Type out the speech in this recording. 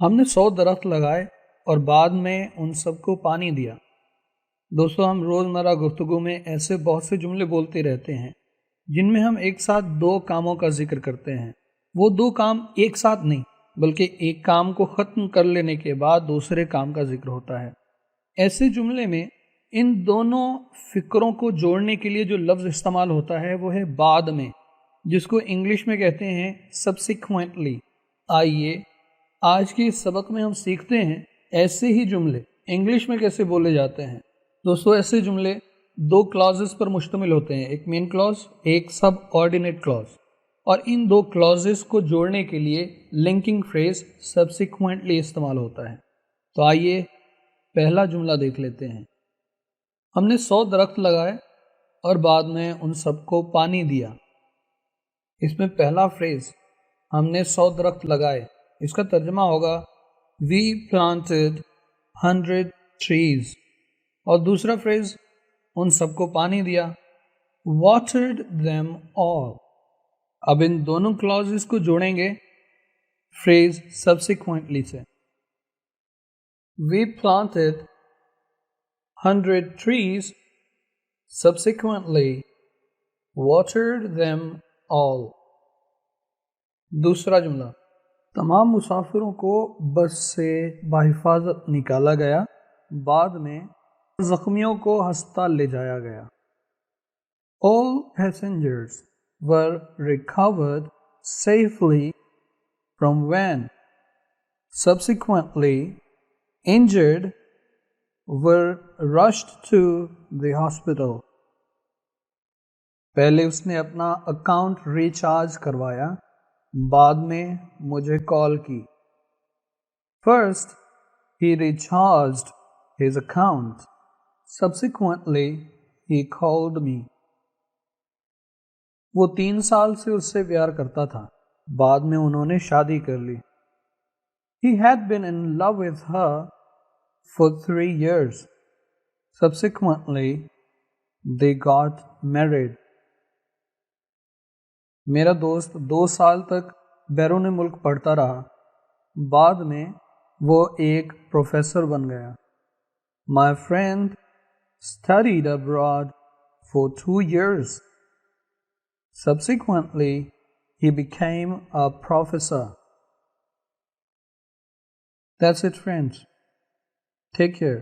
हमने 100 दरख्त लगाए और बाद में उन सबको पानी दिया। दोस्तों, हम रोज़मर्रा गुफ्तगू में ऐसे बहुत से जुमले बोलते रहते हैं जिनमें हम एक साथ दो कामों का जिक्र करते हैं। वो दो काम एक साथ नहीं, बल्कि एक काम को ख़त्म कर लेने के बाद दूसरे काम का जिक्र होता है। ऐसे जुमले में इन दोनों फ़िक्रों को जोड़ने के लिए जो लफ्ज़ इस्तेमाल होता है वो है बाद में, जिसको इंग्लिश में कहते हैं सब्सिक्वेंटली। आइए आज के इस सबक में हम सीखते हैं ऐसे ही जुमले इंग्लिश में कैसे बोले जाते हैं। दोस्तों, ऐसे जुमले दो क्लॉजेस पर मुश्तमिल होते हैं, एक मेन क्लॉज, एक सब ऑर्डिनेट क्लॉज, और इन दो क्लॉजेस को जोड़ने के लिए लिंकिंग फ्रेज सब्सिक्वेंटली इस्तेमाल होता है। तो आइए पहला जुमला देख लेते हैं। हमने 100 दरख्त लगाए और बाद में उन सबको पानी दिया। इसमें पहला फ्रेज हमने 100 दरख्त लगाए, इसका तर्जुमा होगा वी प्लांटेड 100 ट्रीज। और दूसरा फ्रेज उन सबको पानी दिया, वाटर्ड देम ऑल। अब इन दोनों क्लॉजेस को जोड़ेंगे फ्रेज सब्सिक्वेंटली से। We planted 100 trees, subsequently watered them all। दूसरा जुमला, तमाम मुसाफिरों को बस से बाहिफाजत निकाला गया, बाद में जख्मियों को अस्पताल ले जाया गया। All passengers were recovered safely from van, subsequently injured were rushed to the hospital। पहले उसने अपना अकाउंट रिचार्ज करवाया, बाद में मुझे कॉल की। First he recharged his account, subsequently he called me। वो 3 साल से उससे प्यार करता था, बाद में उन्होंने शादी कर ली। He had been in love with her for 3 years, subsequently they got married। मेरा दोस्त 2 साल तक बैरून मुल्क पढ़ता रहा, बाद में वो एक प्रोफेसर बन गया। My friend studied abroad for 2 years, subsequently he became a professor। That's it, friends. Take care.